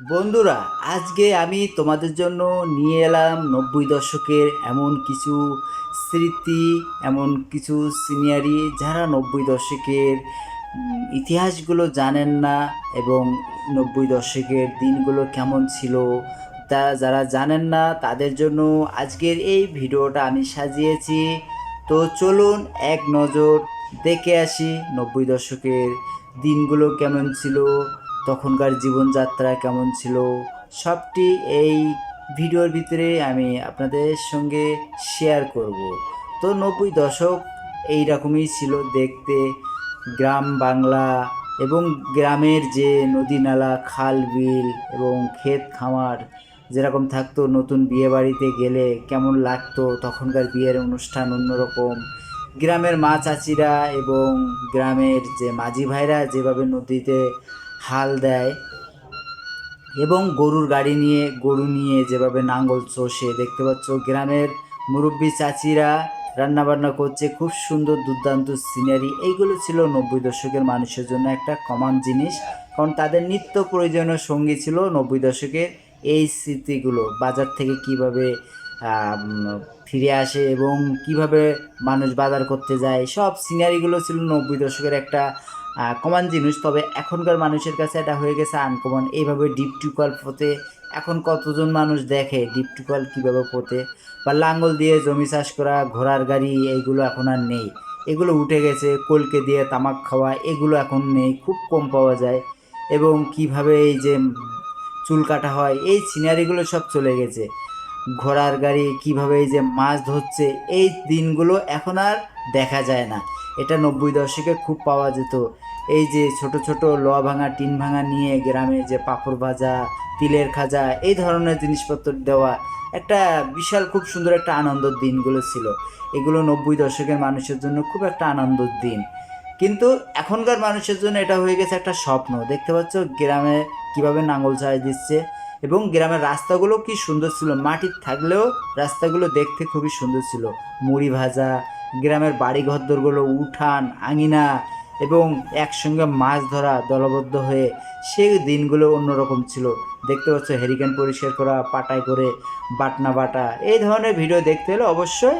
বন্ধুরা, আজকে আমি তোমাদের জন্য নিয়ে এলাম ৯০ দশকের এমন কিছু স্মৃতি, এমন কিছু সিনিয়রি যারা ৯০ দশকের ইতিহাসগুলো জানেন না, এবং ৯০ দশকের দিনগুলো কেমন ছিল তা যারা জানেন না তাদের জন্য আজকের এই ভিডিওটা আমি সাজিয়েছি। তো চলুন এক নজর দেখে আসি ৯০ দশকের দিনগুলো কেমন ছিল, তখনকার জীবনযাত্রা কেমন ছিল, সবটি এই ভিডিওর ভিতরে আমি আপনাদের সঙ্গে শেয়ার করব। তো ৯০ দশক এই রকমই ছিল দেখতে। গ্রাম বাংলা এবং গ্রামের যে নদী নালা, খাল বিল এবং ক্ষেত খামার যেরকম থাকতো, নতুন বিয়ে বাড়িতে গেলে কেমন লাগতো, তখনকার বিয়ের অনুষ্ঠান অন্যরকম। গ্রামের মা চাচিরা এবং গ্রামের যে মাঝি ভাইরা যেভাবে নদীতে হাল দেয় এবং গরুর গাড়ি নিয়ে গরু নিয়ে যেভাবে নাঙ্গল চষে, দেখতে পাচ্ছ গ্রামের মুরব্বী চাচিরা রান্নাবান্না করছে, খুব সুন্দর দুর্দান্ত সিনারি। এইগুলো ছিল ৯০ দশকের মানুষের জন্য একটা কমন জিনিস, কারণ তাদের নিত্য প্রয়োজনীয় সঙ্গী ছিল ৯০ দশকের এই স্মৃতিগুলো। বাজার থেকে কিভাবে ফিরে আসে এবং কিভাবে মানুষ বাজার করতে যায়, সব সিনারিগুলো ছিল ৯০ দশকের একটা কমন জিনিস। তবে এখনকার মানুষের কাছে এটা হয়ে গেছে আনকমন। এইভাবে ডিপ টিউবওয়েল পোতে এখন কতজন মানুষ দেখে ডিপ টিউবওয়েল কীভাবে পোতে, বা লাঙ্গল দিয়ে জমি চাষ করা, ঘোড়ার গাড়ি, এইগুলো এখন আর নেই, এগুলো উঠে গেছে। কলকে দিয়ে তামাক খাওয়া, এগুলো এখন নেই, খুব কম পাওয়া যায়। এবং কিভাবে এই যে চুল কাটা হয়, এই সিনারিগুলো সব চলে গেছে। ঘোড়ার গাড়ি কিভাবে এই যে মাছ ধরছে, এই দিনগুলো এখন আর দেখা যায় না। এটা ৯০ দশকে খুব পাওয়া যেত। এই যে ছোট ছোট লোহা ভাঙা, টিন ভাঙা নিয়ে গ্রামে যে পাঁপড় ভাজা, তিলের খাজা, এই ধরনের জিনিসপত্র দেওয়া, একটা বিশাল খুব সুন্দর একটা আনন্দের দিনগুলো ছিল। এগুলো ৯০ দশকের মানুষের জন্য খুব একটা আনন্দের দিন। কিন্তু এখনকার মানুষের জন্য এটা হয়ে গেছে একটা স্বপ্ন। দেখতে পাচ্ছ গ্রামে কিভাবে নাঙল চাষ দিচ্ছে, এবং গ্রামের রাস্তাগুলো কি সুন্দর ছিল, মাটির থাকলেও রাস্তাগুলো দেখতে খুবই সুন্দর ছিল। মুড়ি ভাজা, গ্রামের বাড়ি ঘরদোরগুলো, উঠান আঙিনা, এবং একসঙ্গে মাছ ধরা দলবদ্ধ হয়ে, সেই দিনগুলো অন্যরকম ছিল। দেখতে পাচ্ছ হ্যারিকেন পরিষ্কার করা, পাটায় করে বাটনা বাটা। এই ধরনের ভিডিও দেখতে হলে অবশ্যই